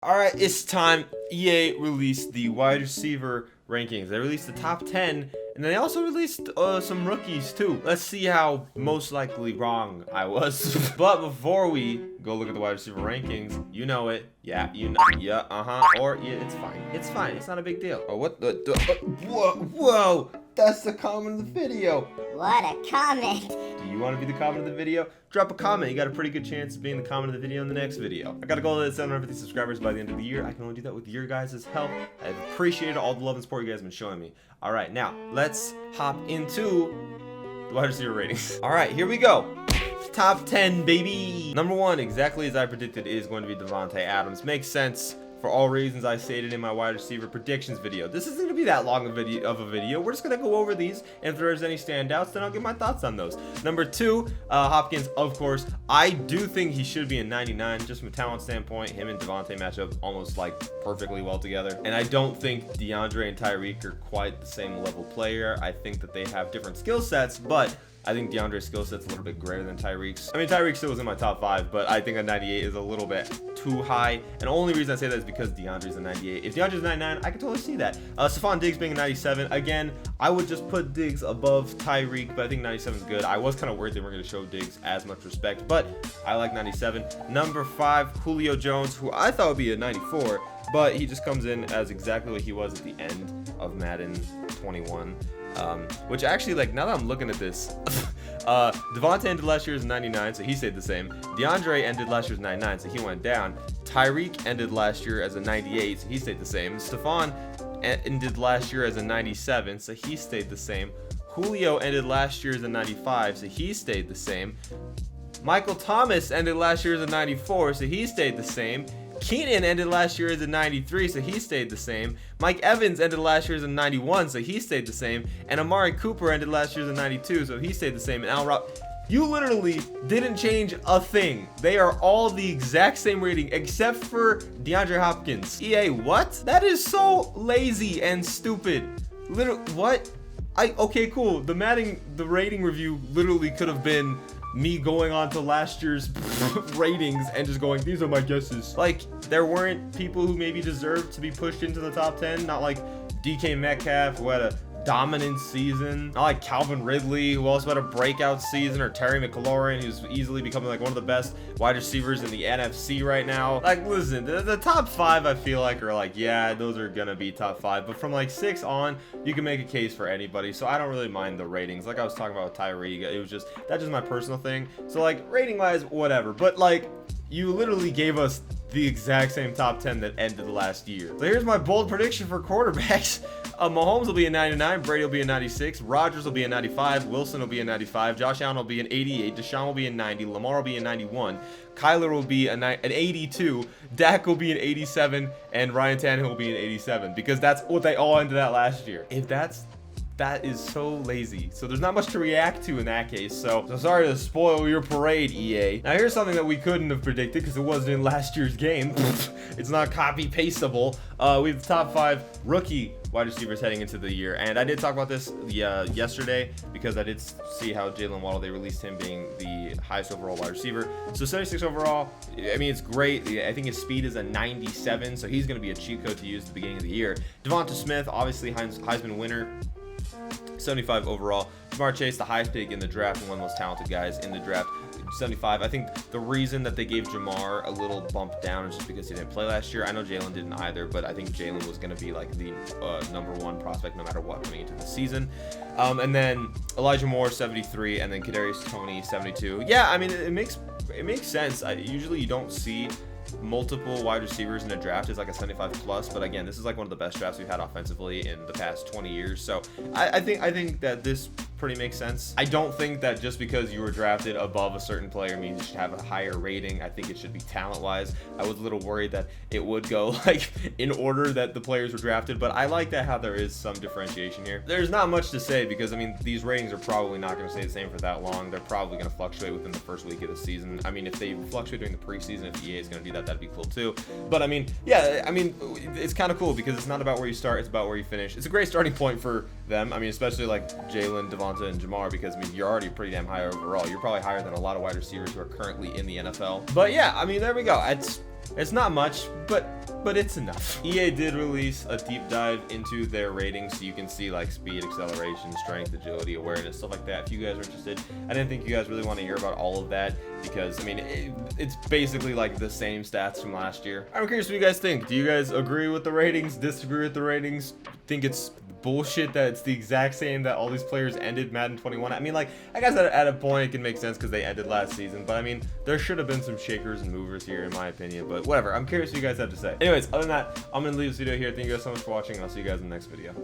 All right, it's time. EA released the wide receiver rankings. They released the top 10, and they also released some rookies too. Let's see how most likely wrong I was. But before we go look at the wide receiver rankings, you know it. Yeah, you know. Yeah, or yeah, it's fine. It's fine. It's not a big deal. Oh, what the whoa. That's the comment of the video. What a comment. Do you want to be the comment of the video? Drop a comment. You got a pretty good chance of being the comment of the video in the next video. I got a goal of 750 subscribers by the end of the year. I can only do that with your guys' help. I've appreciated all the love and support you guys have been showing me. All right, now let's hop into the wide receiver ratings. All right, here we go. Top 10, baby. Number 1, exactly as I predicted, is going to be Davante Adams. Makes sense for all reasons I stated in my wide receiver predictions video. This isn't gonna be that long of a video. We're just gonna go over these, and if there's any standouts, then I'll give my thoughts on those. Number 2, Hopkins, of course. I do think he should be a 99, just from a talent standpoint. Him and Davante match up almost like perfectly well together. And I don't think DeAndre and Tyreek are quite the same level player. I think that they have different skill sets, but I think DeAndre's skill set's a little bit greater than Tyreek's. I mean, Tyreek still was in my top 5, but I think a 98 is a little bit too high. And the only reason I say that is because DeAndre's a 98. If DeAndre's a 99, I can totally see that. Stephon Diggs being a 97. Again, I would just put Diggs above Tyreek, but I think 97 is good. I was kind of worried they weren't going to show Diggs as much respect, but I like 97. Number 5, Julio Jones, who I thought would be a 94, but he just comes in as exactly what he was at the end of Madden 21. Which actually, like, now that I'm looking at this, Davante ended last year as 99, so he stayed the same. DeAndre ended last year as 99, so he went down. Tyreek ended last year as a 98, so he stayed the same. Stephon ended last year as a 97, so he stayed the same. Julio ended last year as a 95, so he stayed the same. Michael Thomas ended last year as a 94, so he stayed the same. Keenan ended last year as a 93, so he stayed the same. Mike Evans ended last year as a 91, so he stayed the same. And Amari Cooper ended last year as a 92, so he stayed the same. And Al Rob, you literally didn't change a thing. They are all the exact same rating except for DeAndre Hopkins. EA, what? That is so lazy and stupid. What? Okay, cool. The rating review literally could have been me going on to last year's ratings and just going, these are my guesses. Like, there weren't people who maybe deserved to be pushed into the top 10, not like DK Metcalf, who had a dominant season, not like Calvin Ridley, who also had a breakout season, or Terry McLaurin, who's easily becoming like one of the best wide receivers in the NFC right now. Like, listen, the top 5 I feel like are like, yeah, those are gonna be top 5, but from like 6 on, you can make a case for anybody, so I don't really mind the ratings. Like I was talking about with Tyreek, it was just, that's just my personal thing. So like, rating wise, whatever, but like, you literally gave us the exact same top 10 that ended last year. So here's my bold prediction for quarterbacks. Mahomes will be a 99, Brady will be a 96, Rodgers will be a 95, Wilson will be a 95, Josh Allen will be an 88, Deshaun will be a 90, Lamar will be a 91, Kyler will be an 82, Dak will be an 87, and Ryan Tannehill will be an 87, because that's what they all ended at last year. That is so lazy. So there's not much to react to in that case. So sorry to spoil your parade, EA. Now here's something that we couldn't have predicted because it wasn't in last year's game. It's not copy pasteable. We have the top 5 rookie wide receivers heading into the year, and I did talk about this yesterday because I did see how Jalen Waddle, they released him being the highest overall wide receiver. So 76 overall, I mean, it's great. I think his speed is a 97, so he's going to be a cheat code to use at the beginning of the year. Devonta Smith, obviously Heisman winner, 75 overall. Jamar Chase, the highest pick in the draft and one of the most talented guys in the draft, 75. I think the reason that they gave Jamar a little bump down is just because he didn't play last year. I know Jalen didn't either, but I think Jalen was going to be like the number 1 prospect no matter what coming into the season. And then Elijah Moore, 73, and then Kadarius Toney, 72. Yeah, I mean, it makes sense. Usually you don't see multiple wide receivers in a draft is like a 75 plus, but again, this is like one of the best drafts we've had offensively in the past 20 years. So I think that this pretty makes sense. I don't think that just because you were drafted above a certain player means you should have a higher rating. I think it should be talent wise. I was a little worried that it would go like in order that the players were drafted, but I like that how there is some differentiation here. There's not much to say because I mean, these ratings are probably not going to stay the same for that long. They're probably going to fluctuate within the first week of the season. I mean, if they fluctuate during the preseason, if EA is going to do that, that'd be cool too. But I mean, yeah, I mean, it's kind of cool because it's not about where you start, it's about where you finish. It's a great starting point for them. I mean, especially like Jalen, Devonta, and Jamar, because I mean, you're already pretty damn high overall. You're probably higher than a lot of wide receivers who are currently in the NFL. But yeah, I mean, there we go. It's not much, but but it's enough. EA did release a deep dive into their ratings, so you can see like speed, acceleration, strength, agility, awareness, stuff like that if you guys are interested. I didn't think you guys really want to hear about all of that because, I mean, it's basically like the same stats from last year. I'm curious what you guys think. Do you guys agree with the ratings, disagree with the ratings, think it's bullshit that it's the exact same that all these players ended Madden 21? I mean, like, I guess at a point it can make sense because they ended last season, but I mean, there should have been some shakers and movers here in my opinion, but whatever. I'm curious what you guys have to say. Anyways, other than that, I'm gonna leave this video here. Thank you guys so much for watching, and I'll see you guys in the next video.